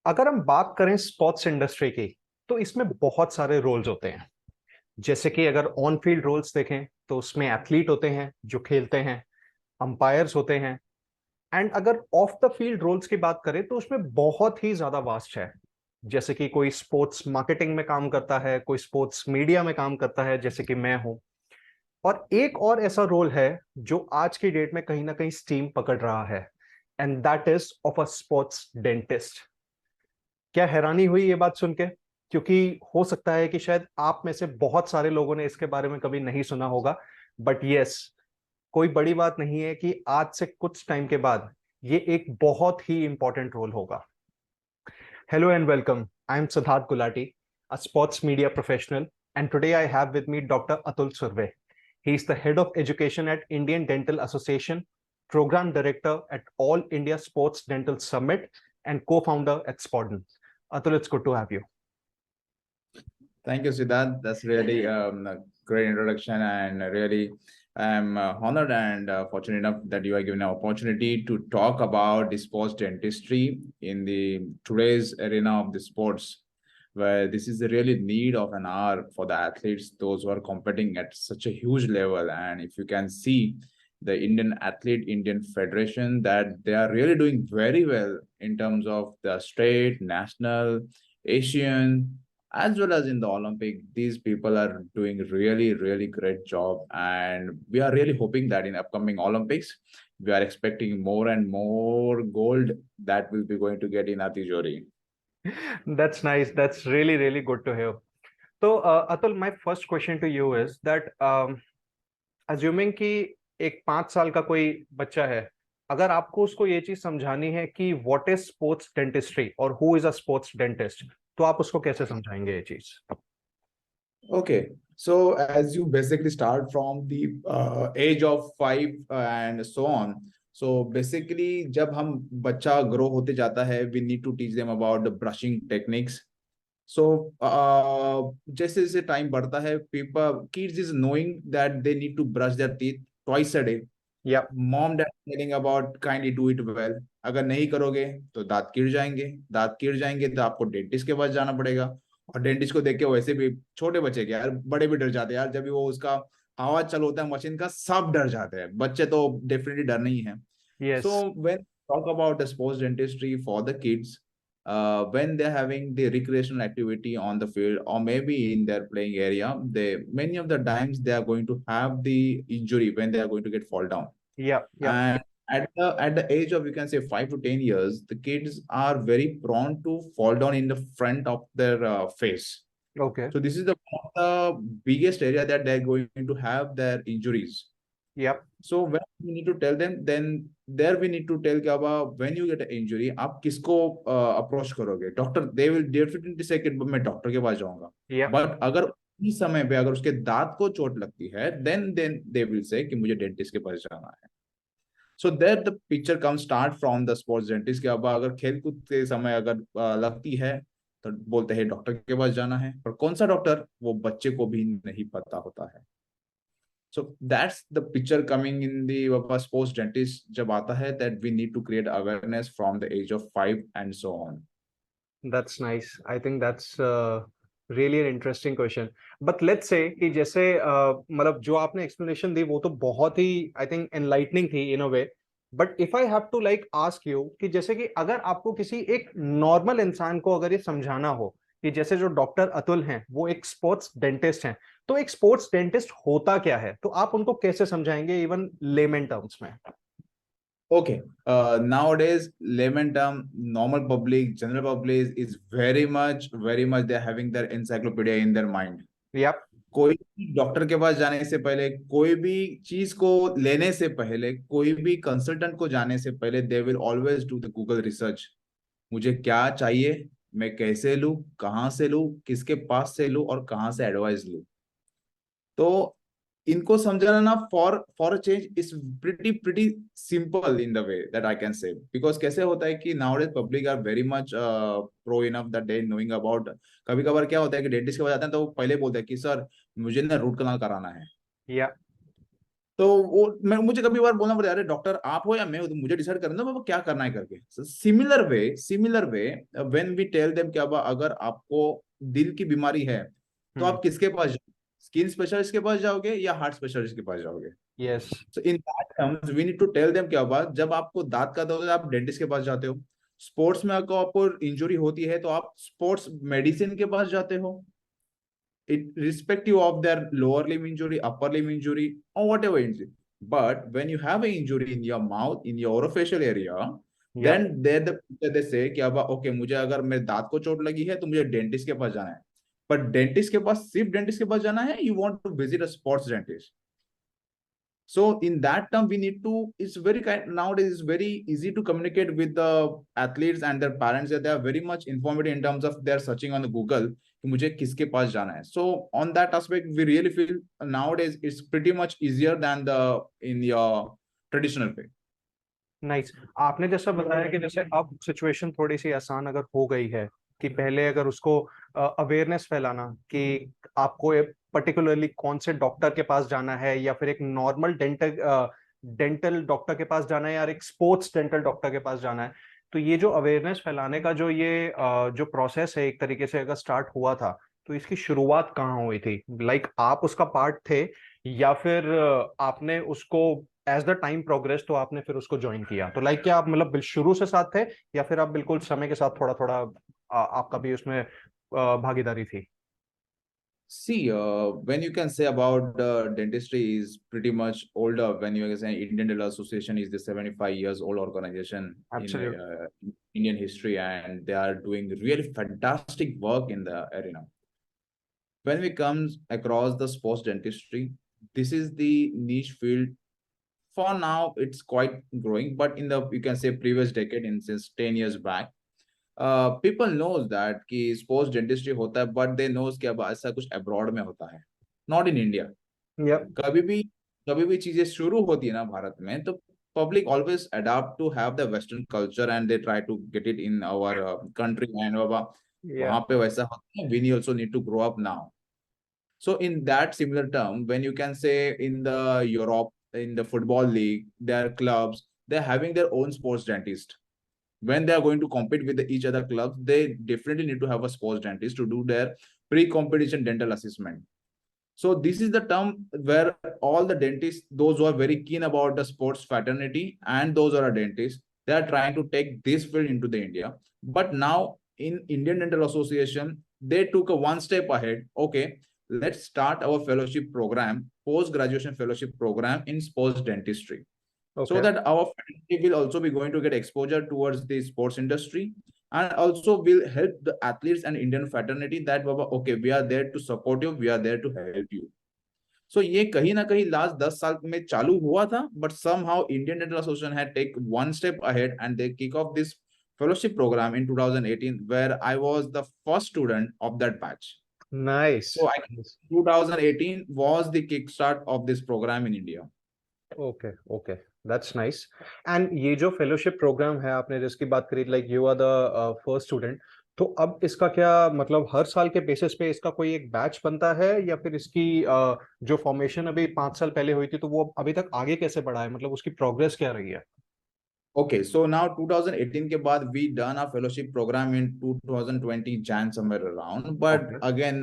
अगर हम बात करें स्पोर्ट्स इंडस्ट्री की, तो इसमें बहुत सारे रोल्स होते हैं। जैसे कि अगर ऑन फील्ड रोल्स देखें तो उसमें एथलीट होते हैं जो खेलते हैं, अंपायर्स होते हैं। एंड अगर ऑफ द फील्ड रोल्स की बात करें तो उसमें बहुत ही ज्यादा वास्ट है। जैसे कि कोई स्पोर्ट्स मार्केटिंग में काम करता है, कोई स्पोर्ट्स मीडिया में काम करता है, जैसे कि मैं हूं। और एक और ऐसा रोल है जो आज की डेट में कहीं ना कहीं स्टीम पकड़ रहा है, and that is of a sports dentist. क्या हैरानी हुई ये बात सुन के? क्योंकि हो सकता है कि शायद आप में से बहुत सारे लोगों ने इसके बारे में कभी नहीं सुना होगा। बट यस, कोई बड़ी बात नहीं है कि आज से कुछ टाइम के बाद ये एक बहुत ही इंपॉर्टेंट रोल होगा। Hello and welcome, I am Siddharth Gulati, a sports media professional, and today I have with me Dr. Atul Surve. He is the head of education at Indian Dental Association, program director at All India Sports Dental Summit, and co-founder at Spoden. Atul, it's good to have you. Thank you, Siddharth. That's really a great introduction, and really I'm honored and fortunate enough that you are given an opportunity to talk about the sports dentistry in the today's arena of the sports, where this is the really need of an hour for the athletes, those who are competing at such a huge level. And if you can see the Indian Athlete Indian Federation, that they are really doing very well in terms of the state, national, Asian, as well as in the Olympic. These people are doing really, really great job, and we are really hoping that in upcoming Olympics, we are expecting more and more gold that will be going to get in Atijori. That's nice. That's really, really good to hear. So, Atul, my first question to you is that assuming कि एक 5 साल का कोई बच्चा है, अगर आपको उसको ये चीज समझानी है कि व्हाट इज स्पोर्ट्स डेंटिस्ट्री और who is a sports dentist, तो आप उसको कैसे समझाएंगे ये चीज? Okay, so as you basically start from the age of 5 and so on. So basically जब हम बच्चा grow होते जाता है, we need to teach them about the brushing techniques. So जैसे जैसे time बढ़ता है, people kids is knowing that they need to brush their teeth twice a day. या Mom dad telling about kindly do it well. अगर नहीं करोगे तो दांत गिर जाएंगे, दांत गिर जाएंगे तो आपको डेंटिस्ट के पास जाना पड़ेगा। और डेंटिस्ट को देख के वैसे भी छोटे बच्चे के यार बड़े भी डर जाते हैं यार, जब भी वो उसका आवाज चालू होता है मशीन का, सब डर जाते हैं। बच्चे तो डेफिनेटली डर नहीं है। Yes. So when talk about the sports dentistry for the kids, when they're having the recreational activity on the field or maybe in their playing area, they many of the times they are going to have the injury when they are going to get fall down. या या And at the age of, you can say, 5 to 10 years, the kids are very prone to fall down in the front of their face. Okay. So this is the one of the biggest area that they're going to have their injuries. या So when we need to tell them, then there we need to tell कि अब when you get an injury, आप किसको approach करोगे? Doctor, they will definitely say कि मैं doctor के पास जाऊंगा। या But अगर इस समय पे अगर उसके दांत को चोट लगती है, then they will say कि मुझे डेंटिस्ट के पास जाना है। So there the picture comes start from the sports dentist कि अब अगर खेल कूद के समय अगर लगती है तो बोलते हैं डॉक्टर के पास जाना है, पर कौन सा डॉक्टर वो बच्चे को भी नहीं पता होता है। So that's the picture coming in the sports dentist जब आता है, that we need to create awareness from the age of 5 and so on. That's nice. I think that's really an interesting question. But let's say कि जैसे मतलब जो आपने explanation दी वो तो बहुत ही आई थिंक एनलाइटनिंग थी in a way. But if I have to like ask you कि जैसे कि अगर आपको किसी एक नॉर्मल इंसान को अगर ये समझाना हो कि जैसे जो डॉक्टर अतुल हैं वो एक स्पोर्ट्स डेंटिस्ट हैं, तो एक स्पोर्ट्स डेंटिस्ट होता क्या है, तो आप उनको कैसे समझाएंगे इवन लेमन टर्म्स में? Okay, nowadays layman term, normal public, general public is very much they're having their encyclopedia in their mind. या कोई भी डॉक्टर के पास जाने से पहले, कोई भी चीज को लेने से पहले, कोई भी कंसल्टेंट को जाने से पहले, they will always do the Google research. मुझे क्या चाहिए, मैं कैसे लूं, कहाँ से लूं, किसके पास से लूं और कहाँ से एडवाइस लूं। तो इनको समझाना ना for change is pretty simple in the way that I can say, because कैसे होता है कि nowadays public are very much pro enough that they knowing about. कभी कभार क्या होता है कि डेंटिस्ट के पास जाते हैं तो वो पहले बोलते हैं कि सर मुझे ना रूट कनाल कराना है। या तो वो मैं मुझे कभी बार बोलना पड़ता है, अरे डॉक्टर आप हो या मैं हूं, तो मुझे डिसाइड करना बाबा क्या करना है करके। Similar way when we tell them क्या अगर आपको दिल की बीमारी है तो हम्म। आप किसके पास जाओगे, स्किन स्पेशलिस्ट के पास जाओगे या हार्ट स्पेशलिस्ट के पास जाओगे। Yes. So in that terms we need to tell them क्या जब आपको दांत का दर्द है आप डेंटिस्ट के पास जाते हो, स्पोर्ट्स में अगर आपको इंजुरी होती है तो आप स्पोर्ट्स मेडिसिन के पास जाते हो, irrespective of their lower limb injury, upper limb injury, or whatever injury. But when you have an injury in your mouth, in your orofacial area, yup. then they say कि अब okay मुझे अगर मेरे दांत को चोट लगी है तो मुझे डेंटिस्ट के पास जाना है। पर डेंटिस्ट के पास सिर्फ डेंटिस्ट के पास जाना है, you want to visit a sports dentist. So in that term, we need to, it's very kind nowadays, it's very easy to communicate with the athletes and their parents that they are very much informative in terms of they're searching on the Google कि मुझे किसके पास जाना है. So on that aspect, we really feel nowadays it's pretty much easier than the in your traditional way. Nice. आपने जैसा बताया कि जैसे अब सिचुएशन थोड़ी सी आसान अगर हो गई है कि पहले अगर उसको अवेयरनेस फैलाना कि आपको पर्टिकुलरली कौन से डॉक्टर के पास जाना है या फिर एक नॉर्मल डेंटल डॉक्टर के पास जाना है या एक स्पोर्ट्स डेंटल डॉक्टर के पास जाना है, तो ये जो अवेयरनेस फैलाने का जो ये जो प्रोसेस है एक तरीके से अगर स्टार्ट हुआ था, तो इसकी शुरुआत कहाँ हुई थी? लाइक आप उसका पार्ट थे या फिर आपने उसको एज द टाइम प्रोग्रेस तो आपने फिर उसको ज्वाइन किया? तो लाइक क्या आप मतलब शुरू से साथ थे या फिर आप बिल्कुल समय के साथ थोड़ा थोड़ा आपका भी उसमें भागीदारी थी? See, when you can say about dentistry is pretty much older, when you can say Indian Dental Association is the 75 years old organization in absolute. Indian history, and they are doing really fantastic work in the arena. When we comes across the sports dentistry, this is the niche field. For now, it's quite growing, but in the you can say previous decade, in since 10 years back, people knows that कि sports dentistry होता है, but they knows कि अब ऐसा कुछ abroad में होता है, not in India. यप। कभी भी कभी भी चीजें शुरू होती है ना भारत में तो public always adapt to have the Western culture and they try to get it in our country and बाबा या। वहां पे वैसा होता है, we also need to grow up now. So in that similar term, when you can say in the Europe, in the football league, their clubs, they're having their own sports dentist. When they are going to compete with each other clubs, they definitely need to have a sports dentist to do their pre-competition dental assessment. So this is the term where all the dentists, those who are very keen about the sports fraternity and those who are dentists, they are trying to take this field into the India. But now in Indian Dental Association, they took a one step ahead. Okay, let's start our fellowship program, post-graduation fellowship program in sports dentistry, so okay. that our faculty will also be going to get exposure towards the sports industry and also will help the athletes and Indian fraternity that Baba, okay, we are there to support you, we are there to help you. So ये कहीं ना कहीं last 10 साल में चालू हुआ था, but somehow Indian Dental Association had take one step ahead and they kick off this fellowship program in 2018 where I was the first student of that batch. Nice. So I 2018 was the kickstart of this program in India. Okay okay, that's nice. And ये जो fellowship program है आपने जिसकी बात करी, like you are the first student, तो अब इसका क्या मतलब हर साल के बेसिस पे इसका कोई एक बैच बनता है या फिर इसकी जो फॉर्मेशन अभी 5 साल पहले हुई थी तो वो अभी तक आगे कैसे बढ़ा है, मतलब उसकी प्रोग्रेस क्या रही है? Okay, so now 2018 के बाद we done a fellowship program in 2020 Jan somewhere around, but okay. again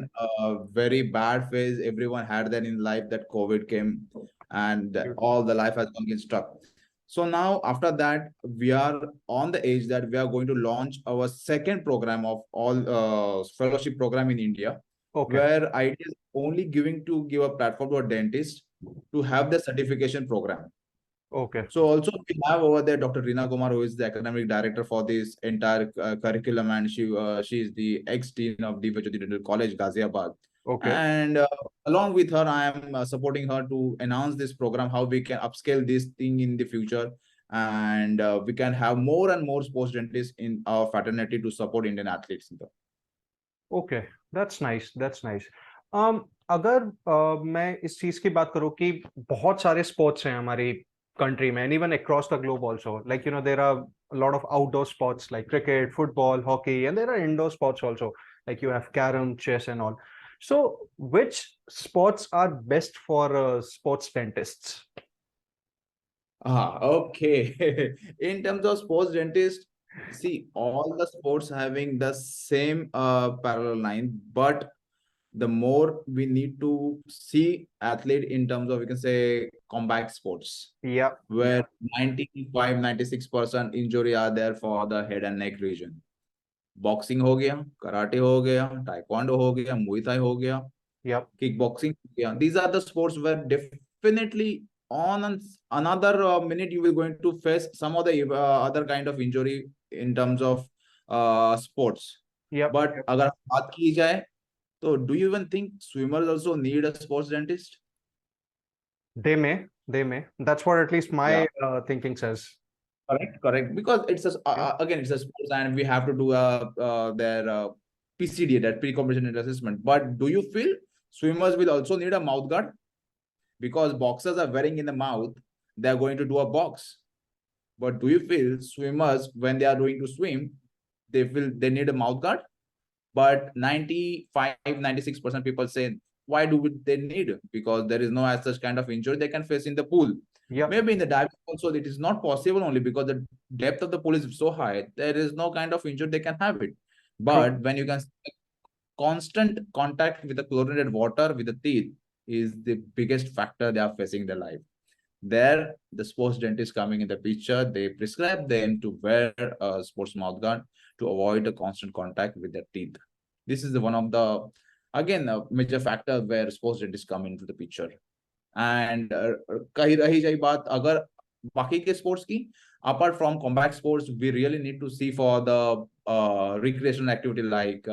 very bad phase everyone had that in life, that COVID came and all the life has gone stuck. So now after that we are on the age that we are going to launch our second program of all fellowship program in India, okay where idea is only giving to give a platform to a dentist to have the certification program. Okay So also we have over there Dr. Rina Kumar, who is the academic director for this entire curriculum, and she is the ex-dean of the Vajoti Dental College, Ghaziabad. Okay And along with her, I am supporting her to announce this program, how we can upscale this thing in the future, and we can have more and more sports dentists in our fraternity to support Indian athletes. Okay, that's nice, that's nice. अगर मैं इस चीज की बात करूं कि बहुत सारे स्पोर्ट्स हैं हमारी कंट्री में and even across the globe also, like you know there are lot of outdoor sports like cricket, football, hockey, and there are indoor sports also like you have carrom, chess and all. So which sports are best for sports dentists? Okay. In terms of sports dentist, see all the sports having the same parallel line, but the more we need to see athlete in terms of, we can say, combat sports, Yeah, where 95-96% injury are there for the head and neck region. Boxing हो गया, karate हो गया, taekwondo हो गया, muay thai हो गया, yeah, kickboxing हो गया. These are the sports where definitely on another minute you will going to face some of the other kind of injury in terms of sports. yeah. But अगर बात की जाए तो do you even think swimmers also need a sports dentist? They may. That's what at least Yeah. my thinking says. Correct, correct. Because it's a Yeah, again it's a sports and we have to do their PCD, that pre-competition assessment. But do you feel swimmers will also need a mouth guard? Because boxers are wearing in the mouth, they are going to do a box. But do you feel swimmers when they are going to swim, they feel they need a mouth guard? But 95-96% people say, why do they need? Because there is no as such kind of injury they can face in the pool. yeah. Maybe in the diving also it is not possible, only because the depth of the pool is so high, there is no kind of injury they can have it. True. But when you can constant contact with the chlorinated water with the teeth is the biggest factor they are facing in their life. There, the sports dentist coming in the picture, they prescribe them to wear a sports mouth guard to avoid a constant contact with their teeth. This is the one of the, again, a major factor where sports dentists come into the picture. And कहीं रही जाए बात अगर बाकी के sports की, apart from combat sports, we really need to see for the recreational activity like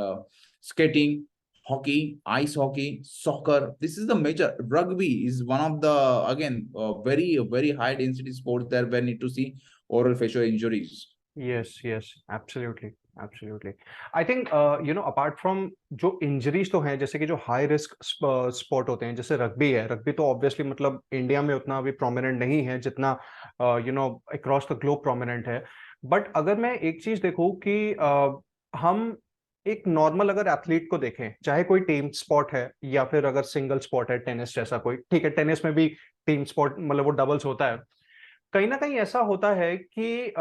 skating, hockey, ice hockey, soccer. This is the major. Rugby is one of the, again, very high density sports there where need to see oral facial injuries. Yes, yes, absolutely, absolutely. I think apart from जो injuries तो हैं, जैसे कि जो high risk sport होते हैं, जैसे rugby है. रग्बी तो ऑब्वियसली मतलब इंडिया में उतना अभी प्रोमिनेंट नहीं है जितना अक्रॉस द ग्लोब प्रोमिनेंट है. बट अगर मैं एक चीज देखूं कि हम एक नॉर्मल अगर एथलीट को देखें, चाहे कोई टीम स्पोर्ट है या फिर अगर सिंगल स्पोर्ट है, टेनिस जैसा कोई, ठीक है, टेनिस में भी टीम स्पोर्ट मतलब वो डबल्स होता है. कहीं ना कहीं ऐसा होता है कि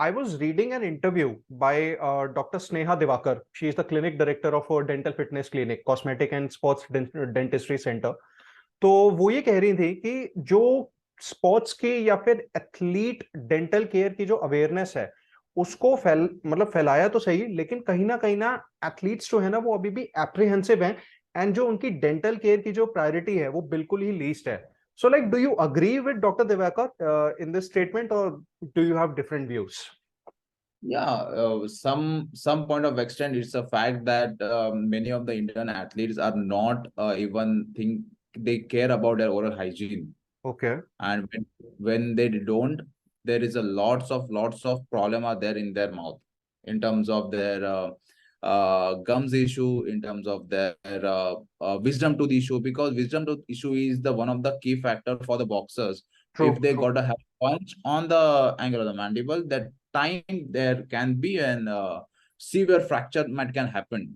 I was reading an interview by doctor Sneha Diwakar. She is the clinic director of dental fitness clinic, cosmetic and sports dentistry centre. तो वो ये कह रही थी कि जो स्पोर्ट्स की या फिर एथलीट डेंटल केयर की जो अवेयरनेस है उसको फैलाया तो सही, लेकिन कहीं ना एथलीट्स जो है ना वो अभी भी एप्रीहेंसिव हैं, एंड जो उनकी डेंटल केयर की जो प्रायोरिटी है वो बिल्कुल ही लीस्ट है. So, like, do you agree with Dr. Devakar in this statement, or do you have different views? Yeah, some point of extent, it's a fact that many of the Indian athletes are not even think they care about their oral hygiene. Okay. And when they don't, there is a lots of problem are there in their mouth in terms of their gums issue, in terms of their wisdom tooth issue, because wisdom tooth issue is the one of the key factor for the boxers. True, If they true. got a punch on the angle of the mandible, that time there can be an severe fracture might can happen.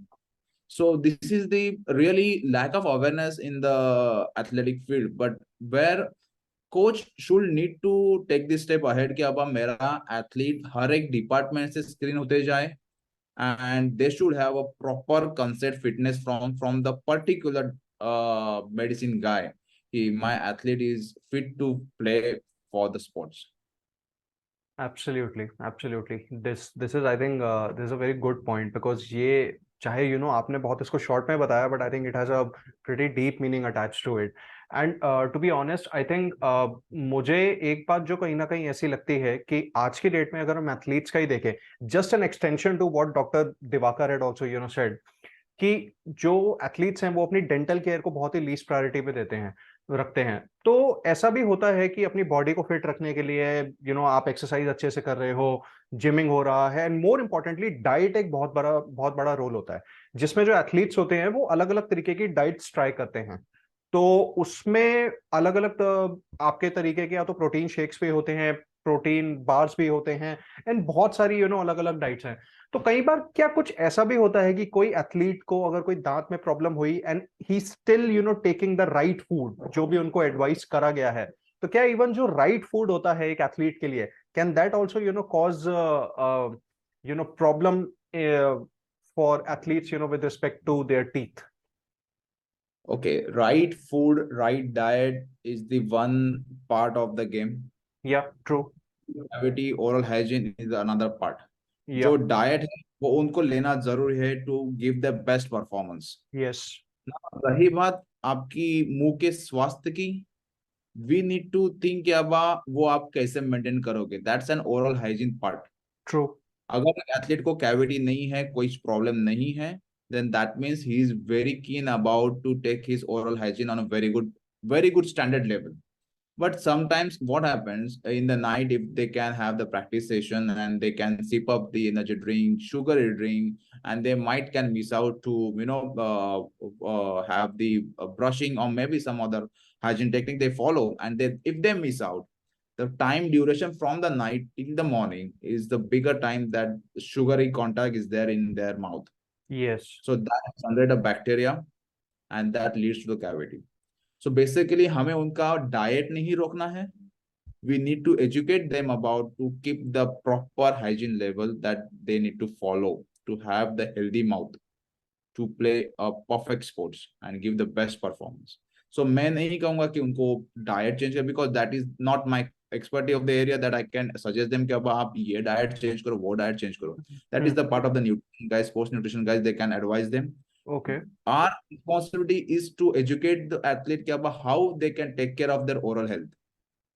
So this is the really lack of awareness in the athletic field, but where coach should need to take this step ahead कि अब मेरा athlete हर एक department से screen होते जाए, and they should have a proper concept fitness from the particular medicine guy कि my athlete is fit to play for the sports. Absolutely, absolutely. This is, I think, this is a very good point, because ये चाहे आपने बहुत इसको short में बताया, but I think it has a pretty deep meaning attached to it. And to be honest, I think मुझे एक बात जो कहीं ना कहीं ऐसी लगती है कि आज की डेट में अगर हम एथलीट्स का ही देखें, just an extension to what Dr. Divakar had also said, कि जो एथलीट्स हैं वो अपनी डेंटल केयर को बहुत ही लीस्ट प्रायोरिटी पे देते हैं, रखते हैं. तो ऐसा भी होता है कि अपनी बॉडी को फिट रखने के लिए आप एक्सरसाइज अच्छे से कर रहे हो, जिमिंग हो रहा है, एंड मोर इंपॉर्टेंटली डाइट एक बहुत बड़ा रोल होता है, जिसमें जो एथलीट्स होते हैं वो अलग अलग तरीके की डाइट्स ट्राई करते हैं. तो उसमें अलग अलग आपके तरीके के या तो प्रोटीन शेक्स भी होते हैं, प्रोटीन बार्स भी होते हैं, एंड बहुत सारी अलग अलग डाइट्स हैं. तो कई बार क्या कुछ ऐसा भी होता है कि कोई एथलीट को अगर कोई दांत में प्रॉब्लम हुई and he still taking the right food जो भी उनको एडवाइस करा गया है, तो क्या इवन जो राइट फूड होता है एक एथलीट के लिए, can that also cause problem for athletes with respect to their teeth? Okay, right food, right diet is the one part of the game. या true. Cavity, oral hygiene is another part. या. जो diet है वो उनको लेना जरूरी है to give the best performance. Yes. रही बात आपकी मुंह के स्वास्थ्य की, we need to think about वो आप कैसे मेंटेन करोगे. That's an oral hygiene part. True. अगर एथलीट को कैविटी नहीं है, कोई प्रॉब्लम नहीं है, then that means he is very keen about to take his oral hygiene on a very good standard level. But sometimes what happens in the night, if they can have the practice session and they can sip up the energy drink, sugary drink, and they might can miss out to have the brushing or maybe some other hygiene technique they follow, and they, if they miss out, the time duration from the night till the morning is the bigger time that sugary contact is there in their mouth. Yes. So that generate a bacteria and that leads to the cavity. So basically हमें उनका diet नहीं रोकना है. We need to educate them about to keep the proper hygiene level that they need to follow to have the healthy mouth to play a perfect sports and give the best performance. So मैं नहीं कहूँगा कि उनको diet change कर, because that is not my expertise of the area that I can suggest them कि अब आप ये diet change करो, वो diet change करो. That is the part of the nutrition guys, sports nutrition guys, they can advise them. Okay. Our responsibility is to educate the athlete about how they can take care of their oral health.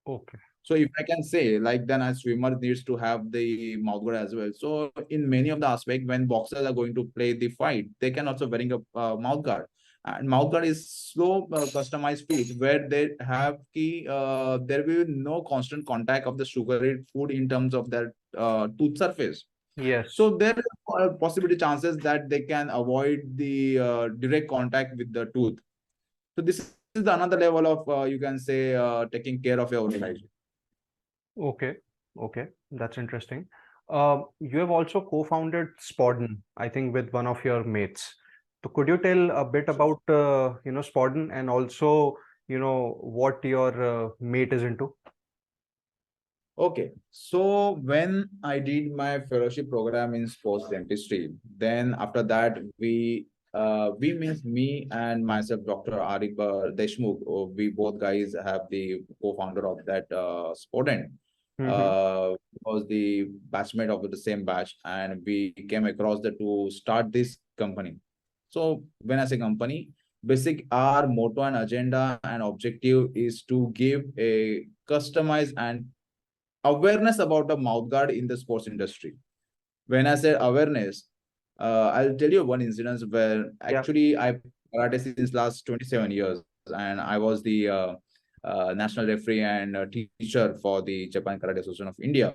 Okay. So if I can say, like then a swimmer needs to have the mouth guard as well. So in many of the aspects, when boxers are going to play the fight, they can also wearing a mouth guard. And mouth guard is so customized piece where they have there will be no constant contact of the sugary food in terms of their tooth surface. Yes. So there are possibility chances that they can avoid the direct contact with the tooth. So this is another level of you can say taking care of your oral hygiene. Okay, okay, that's interesting. You have also co-founded Spoden, I think, with one of your mates. So could you tell a bit about Spoden, and also what your mate is into? Okay, so when I did my fellowship program in sports dentistry, then after that we means me and myself, Dr. Arif Deshmukh, we both guys have the co-founder of that Spoden. Was the batchmate of the same batch, and we came across the to start this company. So when I say company, basic our motto and agenda and objective is to give a customized and awareness about the mouth guard in the sports industry. When I say awareness, I'll tell you one incident where actually I karate since last 27 years, and I was the national referee and teacher for the Japan Karate Association of India.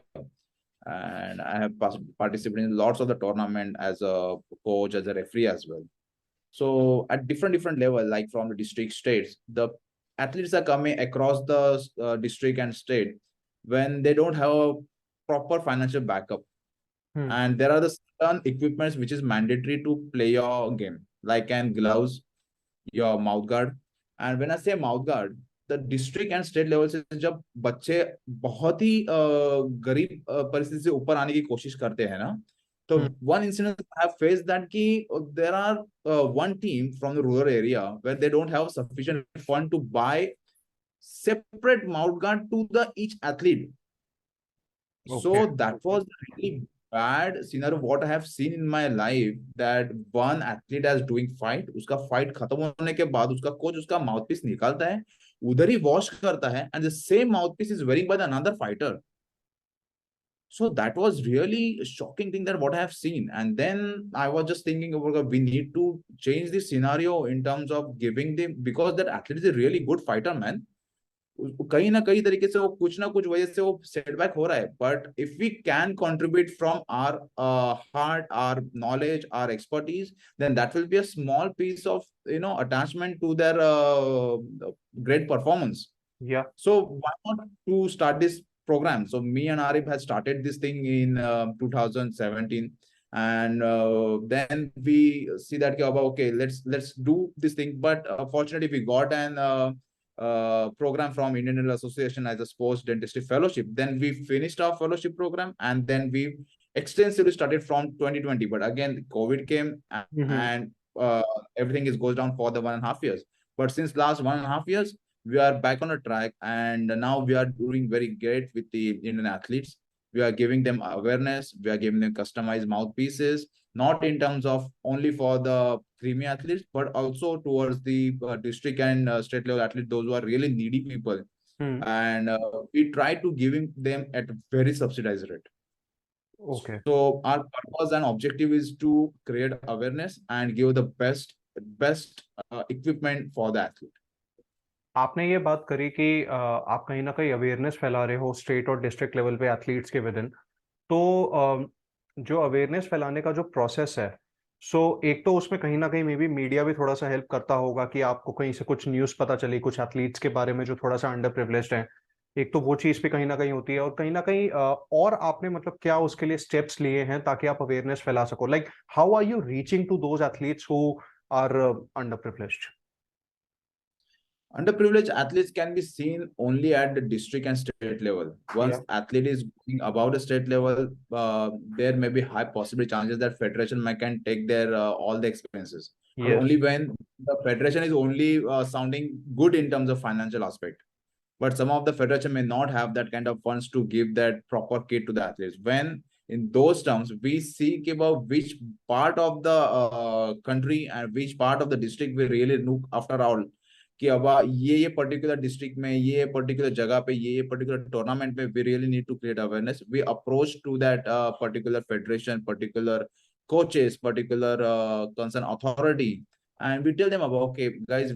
And I have participated in lots of the tournament as a coach, as a referee as well. So at different level, like from the district, states, the athletes are coming across the district and state when they don't have a proper financial backup. And there are the certain equipments which is mandatory to play your game, like and gloves, your mouth guard. And when I say mouth guard, the district and state level से जब बच्चे बहुत ही गरीब परिस्थिति से ऊपर आने की कोशिश करते हैं ना, तो one incident I have faced that कि there are one team from the rural area where they don't have sufficient fund to buy separate mouth guard to the each athlete. So that was really bad scenario what I have seen in my life, that one athlete is doing fight, उसका fight खत्म होने के बाद उसका coach उसका mouthpiece निकालता है, उधर ही wash करता है, and the same mouthpiece is wearing by another fighter. So that was really a shocking thing that what I have seen. And then I was just thinking about we need to change the scenario in terms of giving them, because that athlete is a really good fighter, man. कहीं ना कहीं तरीके से वो कुछ ना कुछ वजह से वो सेटबैक हो रहा है, but if we can contribute from our heart, our knowledge, our expertise, then that will be a small piece of attachment to their great performance. Yeah. So why not to start this program? So me and Arif had started this thing in 2017, and then we see that okay, let's do this thing, but fortunately we got an program from Indian Dental Association as a sports dentistry fellowship. Then we finished our fellowship program, and then we extensively started from 2020. But again, COVID came, Mm-hmm. and everything is goes down for the 1.5 years. But since last 1.5 years, we are back on a track, and now we are doing very great with the Indian athletes. We are giving them awareness. We are giving them customized mouthpieces, not in terms of only for the creamy athletes, but also towards the district and state level athletes, those who are really needy people. Hmm. And we try to giving them at a very subsidized rate. Okay. So our purpose and objective is to create awareness and give the best equipment for the athlete. आपने ये बात करी कि आप कहीं ना कहीं awareness फैला रहे हो स्टेट और डिस्ट्रिक्ट लेवल पे एथलीट्स के विद इन, तो जो अवेयरनेस फैलाने का जो प्रोसेस है, सो एक तो उसमें कहीं ना कहीं मे बी मीडिया भी थोड़ा सा हेल्प करता होगा कि आपको कहीं से कुछ न्यूज़ पता चली कुछ एथलीट्स के बारे में जो थोड़ा सा अंडर प्रिविलेज्ड है, एक तो वो चीज़ भी कहीं ना कहीं होती है, और कहीं ना कहीं और आपने मतलब क्या उसके लिए स्टेप्स लिए हैं ताकि आप अवेयरनेस फैला सको, like how are you reaching to those athletes who are underprivileged? Underprivileged athletes can be seen only at the district and state level. Once या athlete is going above the state level, there may be high possible chances that federation might can take their all the expenses. But yes. only when the federation is only sounding good in terms of financial aspect. But some of the federation may not have that kind of funds to give that proper kit to the athletes. When in those terms, we seek about which part of the country and which part of the district we really look after all, कि अब ये particular district में ये particular जगह पे ये particular tournament में we really need to create awareness. We approach to that particular federation, particular coaches, particular concerned authority, and we tell them about, okay guys,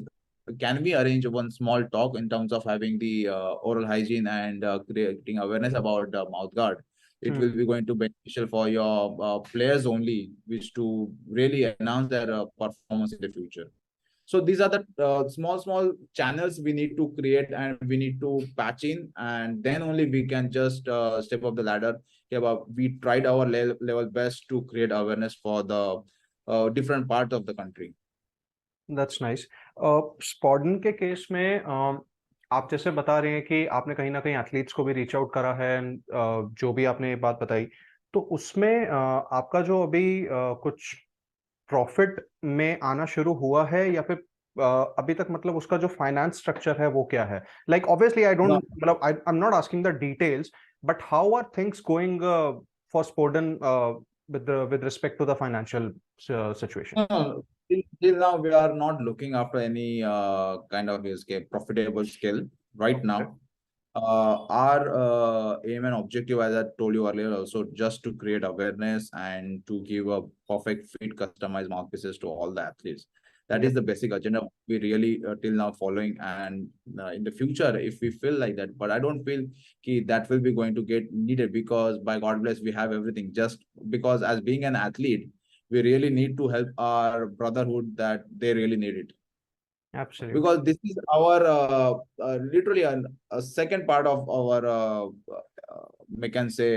can we arrange one small talk in terms of having the oral hygiene and creating awareness about mouth guard. It will be going to beneficial for your players only, which to really enhance their performance in the future. So these are the small channels we need to create and we need to patch in, and then only we can just step up the ladder. We tried our level best to create awareness for the different parts of the country. That's nice. स्पॉडन के case में आप जैसे बता रहे हैं कि आपने कहीं ना कहीं एथलीट्स को भी रीच आउट करा है, and, जो भी आपने ये बात बताई, तो उसमें आपका जो अभी कुछ प्रॉफिट में आना शुरू हुआ है या फिर अभी तक मतलब उसका जो फाइनेंस स्ट्रक्चर है वो क्या है? Like obviously I don't No, मतलब I am not asking the details, but how are things going for स्पोर्डन with respect to the financial situation? no, till now we are not looking after any kind of profitable skill right Okay. now. Our aim and objective, as I told you earlier, also just to create awareness and to give a perfect fit, customized mouthpieces to all the athletes. That Yeah. is the basic agenda we really till now following. And in the future, if we feel like that, but I don't feel that will be going to get needed, because by God bless, we have everything. Just because as being an athlete, we really need to help our brotherhood that they really need it, Absolutely. because this is our literally a second part of our we can say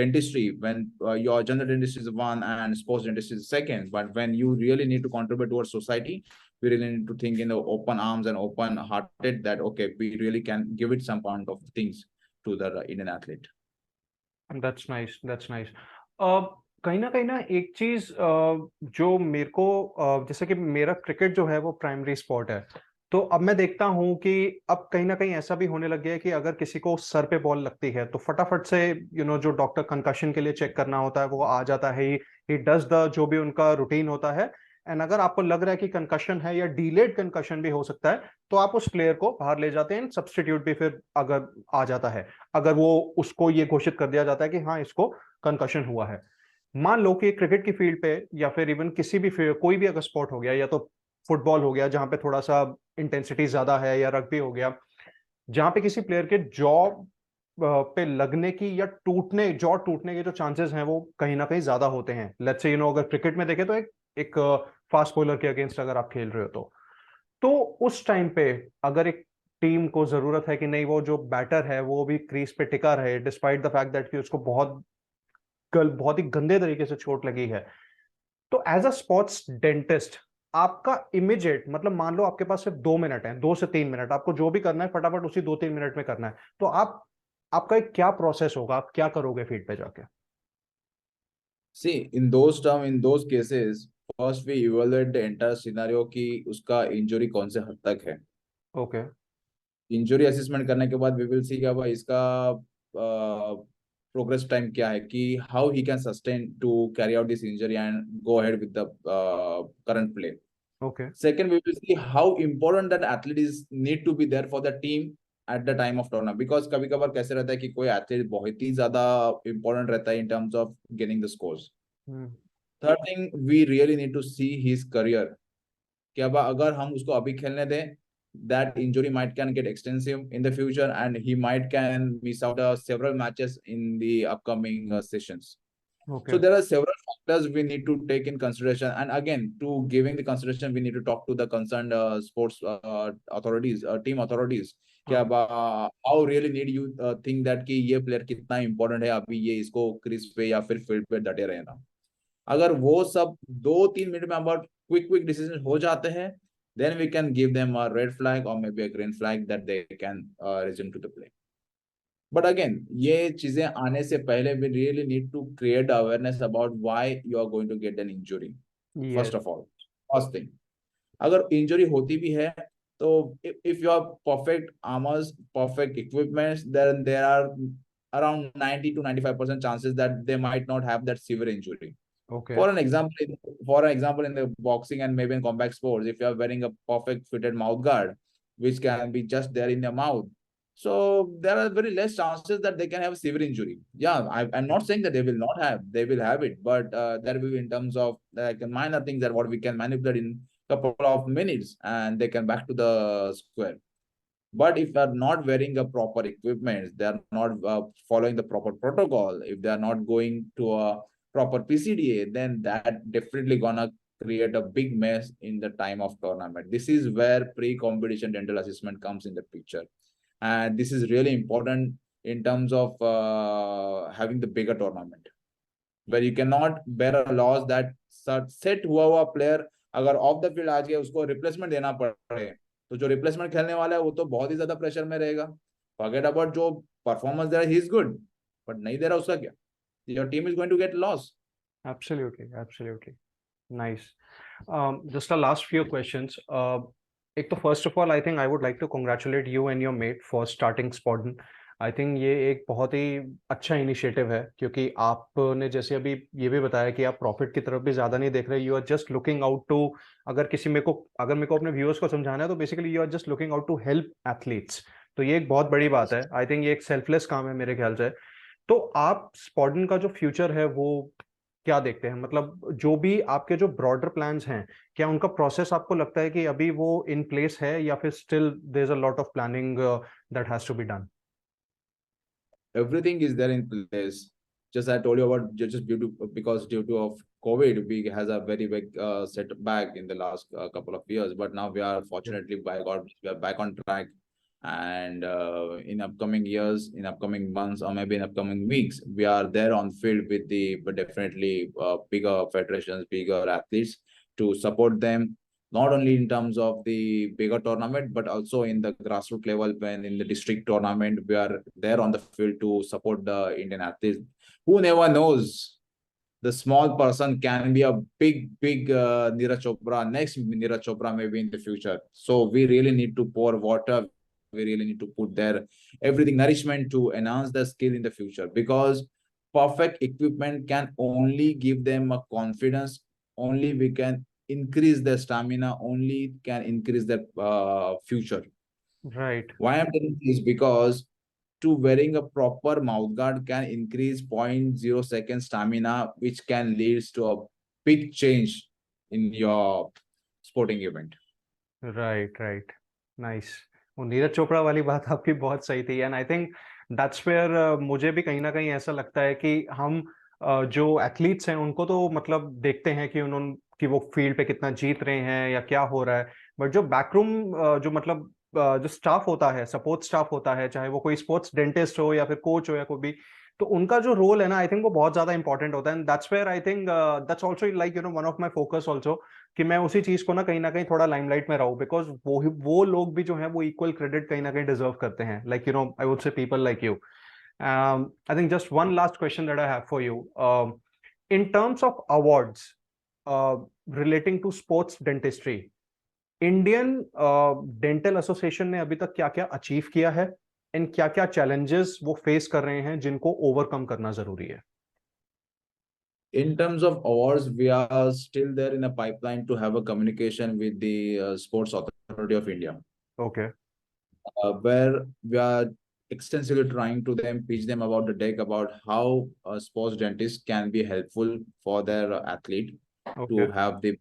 dentistry. When your general dentistry is one and sports dentistry is second, but when you really need to contribute towards society, we really need to think in the open arms and open hearted that okay, we really can give it some point of things to the Indian athlete. That's nice, that's nice. कहीं ना एक चीज जो मेरे को जैसे कि मेरा क्रिकेट जो है वो प्राइमरी स्पोर्ट है, तो अब मैं देखता हूँ कि अब कहीं ना कहीं ऐसा भी होने लग गया है कि अगर किसी को सर पे बॉल लगती है तो फटाफट से जो डॉक्टर कंकशन के लिए चेक करना होता है वो आ जाता है, ही डज द जो भी उनका रूटीन होता है, एंड अगर आपको लग रहा है कि कंकशन है या डीलेड कंकशन भी हो सकता है, तो आप उस प्लेयर को बाहर ले जाते हैं, सब्स्टिट्यूट भी फिर अगर आ जाता है, अगर वो उसको ये घोषित कर दिया जाता है कि हाँ इसको कंकशन हुआ है. मान लो कि क्रिकेट की फील्ड पे या फिर इवन किसी भी कोई भी अगर स्पोर्ट हो गया, या तो फुटबॉल हो गया जहां पे थोड़ा सा इंटेंसिटी ज्यादा है, या रग्बी हो गया जहां पे किसी प्लेयर के जॉ पे लगने की या जॉ टूटने के जो चांसेस हैं वो कहीं ना कहीं ज्यादा होते हैं. लेट्स से अगर क्रिकेट में देखें तो एक फास्ट बॉलर के अगेंस्ट अगर आप खेल रहे हो तो उस टाइम पे अगर एक टीम को जरूरत है कि नहीं वो जो बैटर है वो भी क्रीज पे टिका रहे डिस्पाइट द फैक्ट दैट कि उसको बहुत ही गंदे तरीके से चोट लगी है, तो एज अ स्पोर्ट्स डेंटिस्ट आपका इमीडिएट, मतलब मान लो आपके पास सिर्फ 2 मिनट है, 2 से 3 मिनट, आपको जो भी करना है फटाफट उसी 2-3 मिनट में करना है, तो आप आपका एक क्या प्रोसेस होगा, आप क्या करोगे फील्ड पे जाके? See, in those term, in those cases, first we evaluate the entire scenario कि उसका इंजरी कौन से हद तक है। ओके। इंजरी असेसमेंट करने के बाद वी विल सी क्या भाई इसका प्रोग्रेस टाइम क्या है, कि how he can sustain to carry out this injury and go ahead with the current play. Okay. Second, we will see how important that athlete is need to be there for the team at the time of tournament, because कभी कभार कैसे रहता है कि कोई athlete बहुत ही ज्यादा important रहता है in terms of getting the scores. Hmm. Third thing, we really need to see his career. कि अब अगर हम उसको अभी खेलने दें, that injury might can get extensive in the future and he might can miss out several matches in the upcoming sessions. Okay. So there are several factors we need to take in consideration, and again, to giving the consideration, we need to talk to the concerned sports authorities, team authorities. क्या हाँ। how really need you think that कि ये player कितना important है अभी ये इसको crease पे या फिर फील्ड पे डटे रहना। अगर वो सब 2-3 मिनट में अबाउट क्विक डिसीजन हो जाते हैं, then we can give them a red flag or maybe a green flag that they can resume to the play. But again, ये चीजें आने से पहले we really need to create awareness about why you are going to get an injury. Yes. First of all, first thing, अगर injury होती भी है तो if you have perfect armors, perfect equipments, then there are around 90 to 95% chances that they might not have that severe injury. Okay. For an example, in the boxing and maybe in combat sports, if you are wearing a perfect fitted mouth guard, which can be just there in your mouth, so there are very less chances that they can have a severe injury. Yeah, I'm not saying that they will have it, but there will be in terms of like minor things that what we can manipulate in couple of minutes and they can back to the square. But if they are not wearing a proper equipment, they are not following the proper protocol, if they are not going to a proper PCDA, then that definitely gonna create a big mess in the time of tournament. This is where pre-competition dental assessment comes in the picture. And this is really important in terms of having the bigger tournament, where you cannot bear a loss that set हुआ player अगर of the field आ गया उसको replacement देना पड़े, तो जो replacement खेलने वाला है वो तो बहुत ही ज्यादा प्रेशर में रहेगा। फॉरगेट अबाउट जो परफॉर्मेंस दे रहा है, ही इज गुड, बट नहीं दे रहा उसका क्या, your team is going to get loss. Absolutely, absolutely. Nice. Just a last few questions. एक तो first of all I think I would like to congratulate you and your mate for starting स्पॉडन। I think ये एक बहुत ही अच्छा initiative है, क्योंकि आपने जैसे अभी ये भी बताया कि आप प्रॉफिट की तरफ भी ज़्यादा नहीं देख रहे, you are just looking out to, अगर मेरे को अपने व्यूअर्स को समझाना है तो basically you are just looking out to help athletes. तो ये एक बहुत बड़ी बात है, आई थिंक ये एक सेल्फलेस काम है मेरे ख्याल से। तो आप स्पॉडन का जो फ्यूचर है वो क्या देखते हैं, मतलब जो भी आपके जो ब्रॉडर प्लान्स हैं, क्या उनका प्रोसेस आपको लगता है कि अभी वो इन प्लेस है, या फिर still there is a lot of planning that has to be done? Everything is there in place. Just I told you about just due to because due to of COVID, we has a very big setback in the last couple of years. But now we are fortunately by God we are back on track. And in upcoming years, in upcoming months, or maybe in upcoming weeks, we are there on field with the but definitely bigger federations, bigger athletes to support them, not only in terms of the bigger tournament, but also in the grassroots level. When in the district tournament, we are there on the field to support the Indian athletes. Who never knows? The small person can be a big Neeraj Chopra, next Neeraj Chopra maybe in the future. So we really need to pour water. We really need to put there everything nourishment to enhance the skill in the future, because perfect equipment can only give them a confidence. Only we can increase their stamina, only can increase their future. Right. Why I'm telling this, because to wearing a proper mouth guard can increase 0.0 second stamina, which can lead to a big change in your sporting event. Right, right. Nice. वो नीरज चोपड़ा वाली बात आपकी बहुत सही थी, and I think that's where मुझे भी कहीं ना कहीं ऐसा लगता है कि हम जो एथलीट्स हैं उनको तो मतलब देखते हैं कि उन्होंने कि वो फील्ड पे कितना जीत रहे हैं या क्या हो रहा है, बट जो बैकरूम जो मतलब जो स्टाफ होता है, सपोर्ट स्टाफ होता है, चाहे वो कोई स्पोर्ट्स डेंटिस्ट हो या फिर कोच हो या कोई भी, तो उनका जो रोल है ना, आई थिंक वो बहुत ज्यादा इंपॉर्टेंट होता है, and that's where I think that's also like one of my focus also, कि मैं उसी चीज को ना कहीं थोड़ा लाइमलाइट में रहूं, बिकॉज वो लोग भी जो है वो इक्वल क्रेडिट कहीं ना कहीं डिजर्व करते हैं, like I would say people like you. I think just one last question that I have for you. In terms of awards uh, relating to sports dentistry, Indian dental association ने अभी तक क्या क्या achieve किया है, इन क्या क्या challenges वो फेस कर रहे हैं जिनको ओवरकम करना जरूरी है? In terms of awards, we are still there in a pipeline to have a communication with the Sports Authority of India, okay. where we are extensively trying to them pitch them about the deck about how a sports dentist can be helpful for their athlete okay. to have the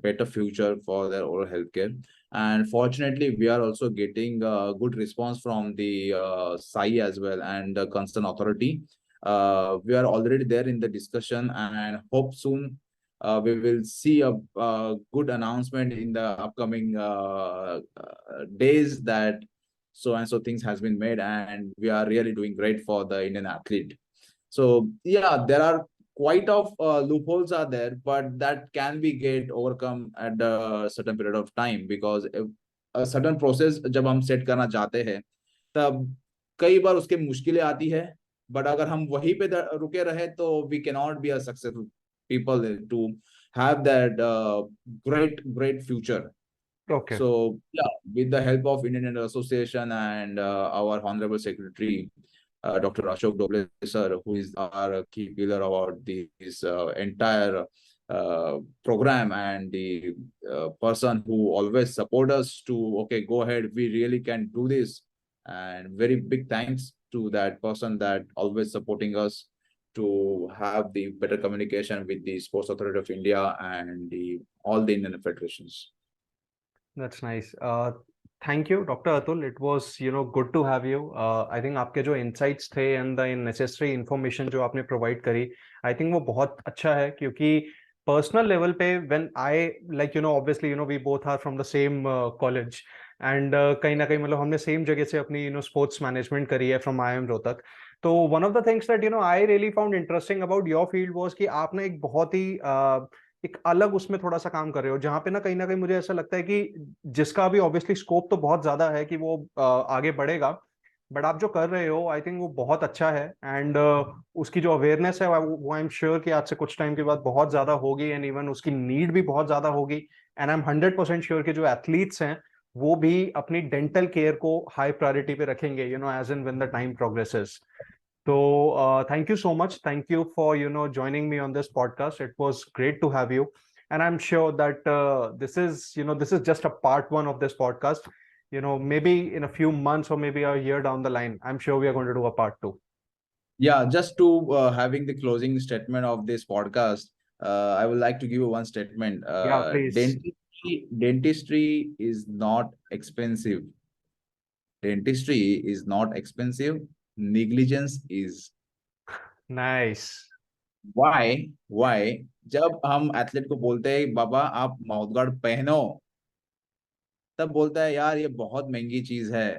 better future for their oral healthcare. And fortunately, we are also getting good response from the SAI as well and the concerned authority. We are already there in the discussion and hope soon we will see a good announcement in the upcoming days that so and so things has been made and we are really doing great for the Indian athlete. So yeah, there are quite of loopholes are there, but that can be get overcome at a certain period of time because a certain process जब हम set करना चाहते हैं तब कई बार उसके मुश्किलें आती है, बट अगर हम वहीं पे रुके रहे तो we can not be a successful people to have that great future. Okay. So yeah, with the help of Indian Dental Association and our Honorable Secretary, Dr. Ashok Doble sir, who is our key pillar about this entire program and the person who always support us to, okay, go ahead, we really can do this. And very big thanks to that person that always supporting us to have the better communication with the Sports Authority of India and all the Indian federations. That's nice. Thank you, Dr. Atul. It was, good to have you. I think आपके जो insights थे and the necessary information जो आपने provide करी, I think वो बहुत अच्छा है, क्योंकि personal level पे when I, like, obviously, we both are from the same college, and कहीं ना कहीं मतलब हमने same जगह से अपनी, sports management करी है from IIM रोहतक. तो one of the things that, I really found interesting about your field was कि आप ना एक बहुत ही एक अलग उसमें थोड़ा सा काम कर रहे हो, जहां पे ना कहीं मुझे ऐसा लगता है कि जिसका भी ऑब्वियसली स्कोप तो बहुत ज्यादा है कि वो आगे बढ़ेगा, बट आप जो कर रहे हो आई थिंक वो बहुत अच्छा है, एंड उसकी जो अवेयरनेस है वो आई एम श्योर कि आज से कुछ टाइम के बाद बहुत ज्यादा होगी, एंड इवन उसकी नीड भी बहुत ज्यादा होगी, एंड आई एम 100% श्योर कि जो एथलीट्स हैं वो भी अपनी डेंटल केयर को हाई प्रायोरिटी पे रखेंगे, as in when the time progresses. So thank you so much. Thank you for joining me on this podcast. It was great to have you, and I'm sure that this is just a part one of this podcast. Maybe in a few months or maybe a year down the line, I'm sure we are going to do a part two. Yeah, just to having the closing statement of this podcast, I would like to give you one statement. Yeah, please. Dentistry is not expensive. Dentistry is not expensive. Negligence is. Nice. Why? Why? जब हम athlete को बोलते हैं बाबा आप mouth guard पहनो, तब बोलता है यार ये बहुत महंगी चीज है.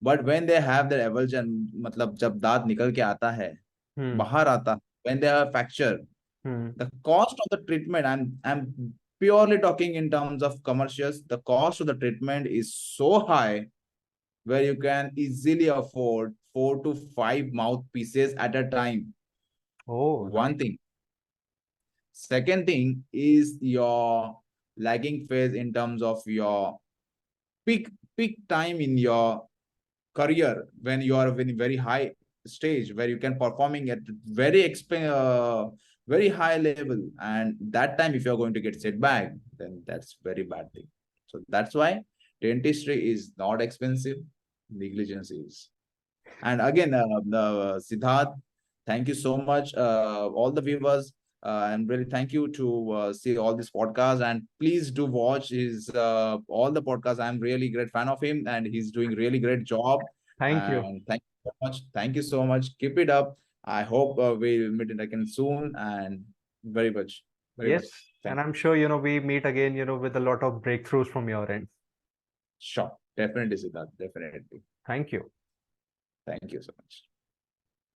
But when they have their avulsion, मतलब जब दांत निकल के आता है, Hmm. बाहर आता, when they have fracture, Hmm. the cost of the treatment, I'm purely talking in terms of commercials, the cost of the treatment is so high where you can easily afford 4 to 5 mouthpieces at a time. Oh, One nice. thing. Second thing is your lagging phase in terms of your peak time in your career when you are in very high stage where you can performing at very high level, and that time if you're going to get setback, then that's very bad thing. So that's why dentistry is not expensive, negligence is. And again, Siddharth, thank you so much. All the viewers, and really thank you to see all this podcast. And please do watch his all the podcasts. I'm really great fan of him, and he's doing really great job. Thank you. And thank you so much. Thank you so much. Keep it up. I hope we'll meet again soon. And very much. Yes, Thank and you. I'm sure we meet again with a lot of breakthroughs from your end. Sure, definitely, Siddharth. Definitely. Thank you. Thank you so much.